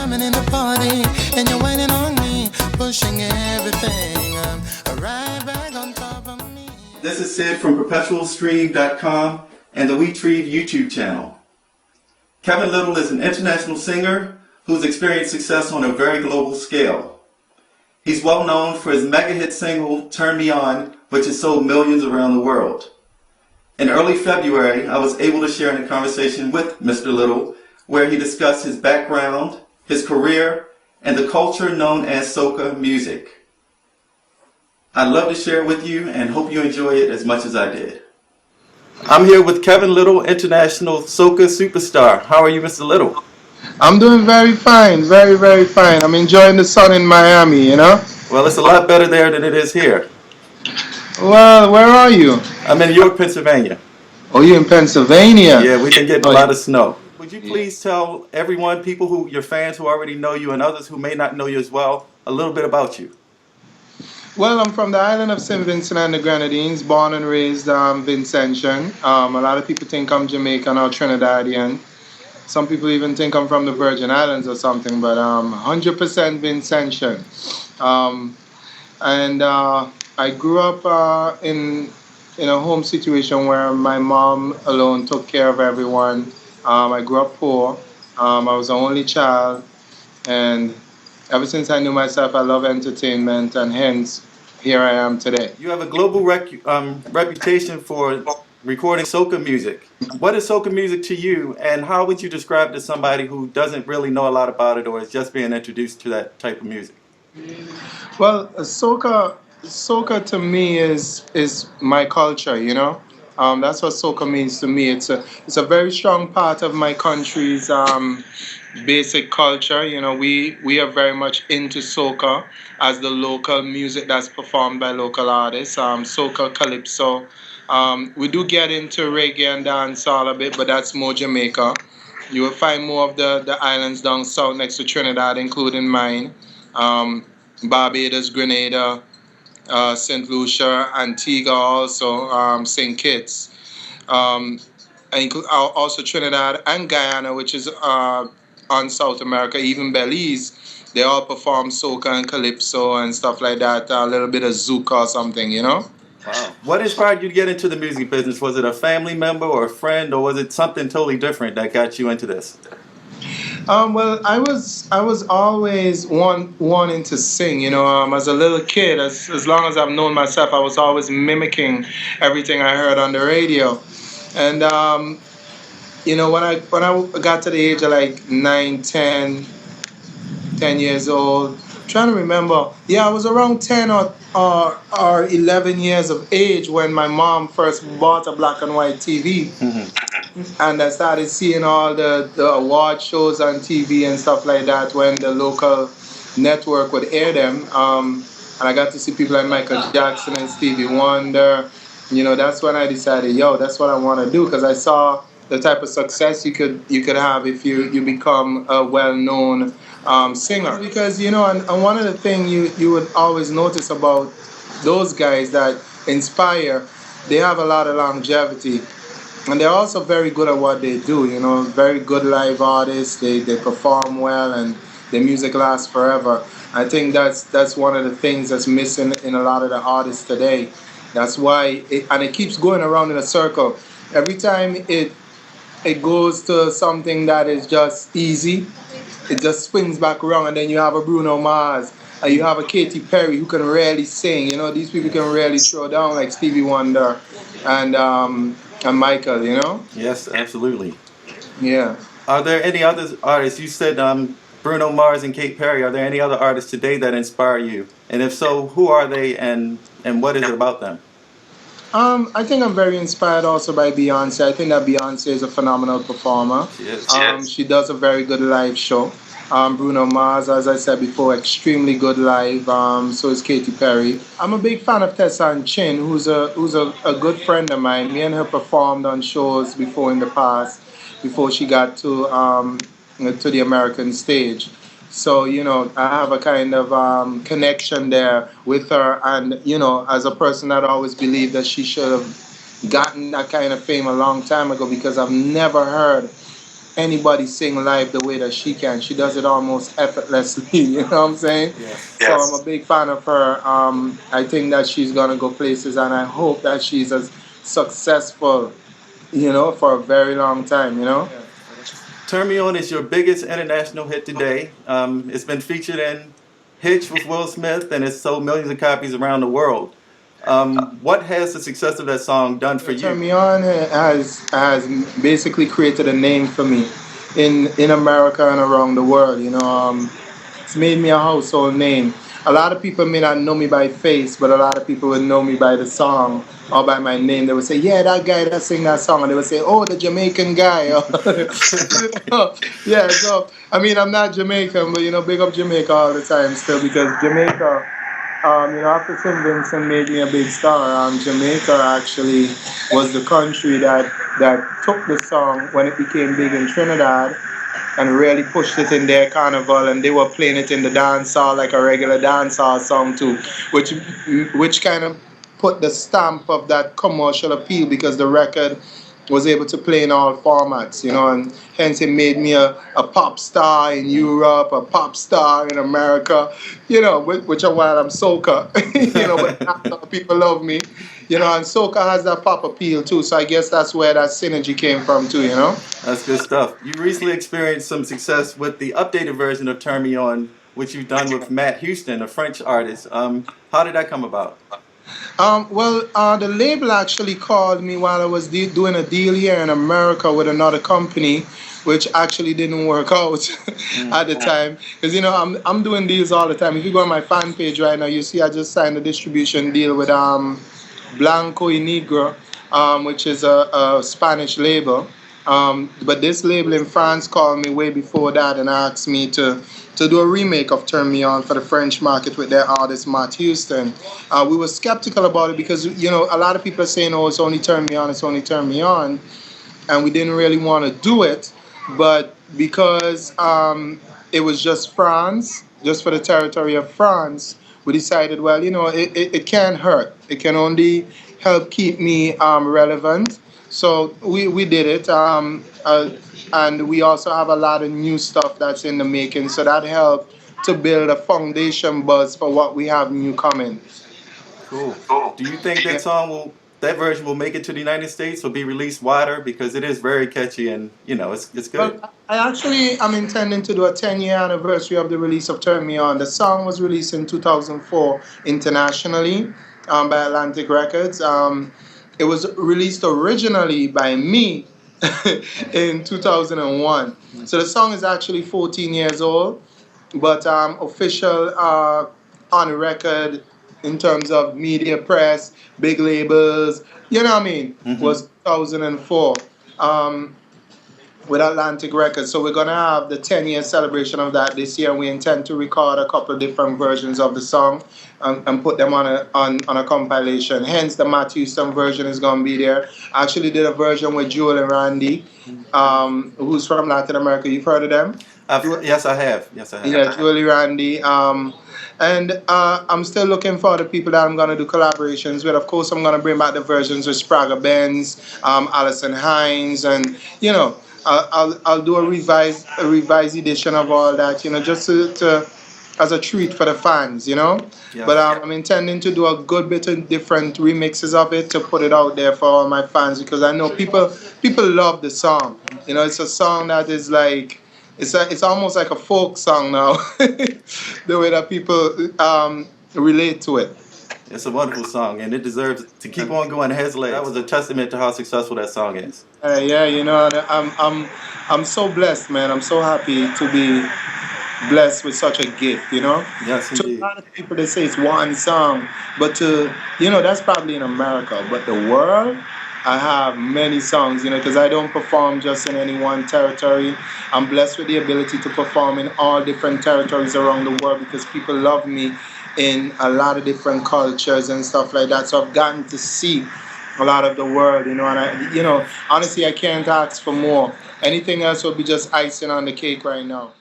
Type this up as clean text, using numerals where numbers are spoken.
jamming in the party, and you're whining on me, pushing everything. Right back on top of me. This is Sid from perpetualstream.com and the wiitrieve YouTube channel. Kevin Lyttle is an international singer who's experienced success on a very global scale. He's well known for his mega hit single, Turn Me On, which has sold millions around the world. In early February, I was able to share in a conversation with Mr. Lyttle where he discussed his background, his career, and the culture known as soca music. I'd love to share it with you and hope you enjoy it as much as I did. I'm here with Kevin Lyttle, international soca superstar. How are you, Mr. Lyttle? I'm doing very fine, very, very fine. I'm enjoying the sun in Miami, you know? Well, it's a lot better there than it is here. Well, where are you? I'm in York, Pennsylvania. Oh, you're in Pennsylvania? Yeah, we've been getting a lot of snow. Would you please tell everyone, people your fans who already know you and others who may not know you as well, a little bit about you? Well, I'm from the island of St. Vincent and the Grenadines, born and raised Vincentian. A lot of people think I'm Jamaican or Trinidadian. Some people even think I'm from the Virgin Islands or something, but 100% Vincentian. I grew up in a home situation where my mom alone took care of everyone. I grew up poor. I was the only child, and ever since I knew myself, I love entertainment, and hence, here I am today. You have a global reputation for recording soca music. What is soca music to you, and how would you describe it to somebody who doesn't really know a lot about it or is just being introduced to that type of music? Well, soca to me is my culture, you know. That's what soca means to me. It's a very strong part of my country's basic culture. You know, we are very much into soca as the local music that's performed by local artists. Soca, calypso. We do get into reggae and dancehall a bit, but that's more Jamaica. You will find more of the islands down south next to Trinidad, including mine. Barbados, Grenada, St. Lucia, Antigua, also St. Kitts. Also Trinidad and Guyana, which is on South America, even Belize. They all perform soca and calypso and stuff like that, a little bit of zouk or something, you know? Wow. What inspired you to get into the music business? Was it a family member or a friend, or was it something totally different that got you into this? Well, I was always wanting to sing, you know. As a little kid, as long as I've known myself, I was always mimicking everything I heard on the radio. And you know, when I got to the age of like 9, 10 years old, trying to remember, yeah, I was around 10 or 11 years of age when my mom first bought a black and white TV. And I started seeing all the award shows on TV and stuff like that when the local network would air them. And I got to see people like Michael Jackson and Stevie Wonder. You know, that's when I decided, that's what I want to do, because I saw the type of success you could have if you become a well-known singer. Because, you know, and one of the things you would always notice about those guys that inspire, they have a lot of longevity. And they're also very good at what they do, you know, very good live artists. They perform well and their music lasts forever. I think that's one of the things that's missing in a lot of the artists today. That's why, it keeps going around in a circle. Every time it goes to something that is just easy, it just swings back around, and then you have a Bruno Mars, and you have a Katy Perry who can really sing. You know, these people can really throw down like Stevie Wonder and Michael, you know? Yes, absolutely. Yeah. Are there any other artists? You said Bruno Mars and Katy Perry. Are there any other artists today that inspire you? And if so, who are they, and what is it about them? I think I'm very inspired also by Beyonce. I think that Beyonce is a phenomenal performer. She is. She does a very good live show. Bruno Mars, as I said before, extremely good live. So is Katy Perry. I'm a big fan of Tessa Chin, who's a good friend of mine. Me and her performed on shows before in the past, before she got to the American stage. So, you know, I have a kind of connection there with her. And, you know, as a person that always believed that she should have gotten that kind of fame a long time ago, because I've never heard anybody sing live the way that she can. She does it almost effortlessly. You know what I'm saying? Yes. So I'm a big fan of her. I think that she's gonna go places, and I hope that she's as successful, for a very long time. Turn Me On is your biggest international hit today. It's been featured in Hitch with Will Smith, and it's sold millions of copies around the world. What has the success of that song done for Turn you? Me On has basically created a name for me in America and around the world. It's made me a household name. A lot of people may not know me by face, but a lot of people would know me by the song or by my name. They would say, "Yeah, that guy that sing that song," and they would say, "Oh, the Jamaican guy." Yeah. So I mean, I'm not Jamaican, but big up Jamaica all the time still because Jamaica. After St. Vincent made me a big star, Jamaica actually was the country that took the song when it became big in Trinidad and really pushed it in their carnival, and they were playing it in the dance hall like a regular dance hall song too, which kind of put the stamp of that commercial appeal because the record was able to play in all formats, and hence it made me a pop star in Europe, a pop star in America, which are why I'm soca, but not a lot of people love me, and soca has that pop appeal too, so I guess that's where that synergy came from too. That's good stuff. You recently experienced some success with the updated version of Turn Me On, which you've done with Matt Houston, a French artist. How did that come about? The label actually called me while I was doing a deal here in America with another company, which actually didn't work out at the time. Because I'm doing deals all the time. If you go on my fan page right now, you see I just signed a distribution deal with Blanco y Negro, which is a Spanish label. But this label in France called me way before that and asked me to do a remake of Turn Me On for the French market with their artist Matt Houston. We were skeptical about it because a lot of people are saying, "Oh, it's only Turn Me On, it's only Turn Me On," and we didn't really want to do it. But because it was just France, just for the territory of France, we decided, well, it can't hurt. It can only help keep me relevant. So we did it. And we also have a lot of new stuff that's in the making. So that helped to build a foundation buzz for what we have new coming. Cool. Do you think that version will make it to the United States or be released wider? Because it is very catchy and, it's good. Well, I actually am intending to do a 10-year anniversary of the release of Turn Me On. The song was released in 2004 internationally by Atlantic Records. It was released originally by me in 2001. So the song is actually 14 years old, but official on record in terms of media press, big labels, you know what I mean, was 2004 with Atlantic Records. So we're going to have the 10-year celebration of that this year. We intend to record a couple of different versions of the song and put them on a compilation. Hence, the Matt Houston version is going to be there. I actually did a version with Joel and Randy, who's from Latin America. You've heard of them? Yes, I have. Yeah, Joel and Randy. And I'm still looking for the people that I'm going to do collaborations with. Of course, I'm going to bring back the versions with Sprague Benz, Alison Hines, and, I'll do a revised edition of all that, just to as a treat for the fans, Yes. But I'm intending to do a good bit of different remixes of it to put it out there for all my fans because I know people love the song. It's a song that is like it's almost like a folk song now, the way that people relate to it. It's a wonderful song, and it deserves to keep on going. It has legs. That was a testament to how successful that song is. Yeah, I'm so blessed, man. I'm so happy to be blessed with such a gift. Yes, To a indeed. lot of people, they say it's one song, but that's probably in America. But the world, I have many songs, because I don't perform just in any one territory. I'm blessed with the ability to perform in all different territories around the world because people love me in a lot of different cultures and stuff like that. So I've gotten to see a lot of the world, and honestly, I can't ask for more. Anything else would be just icing on the cake right now.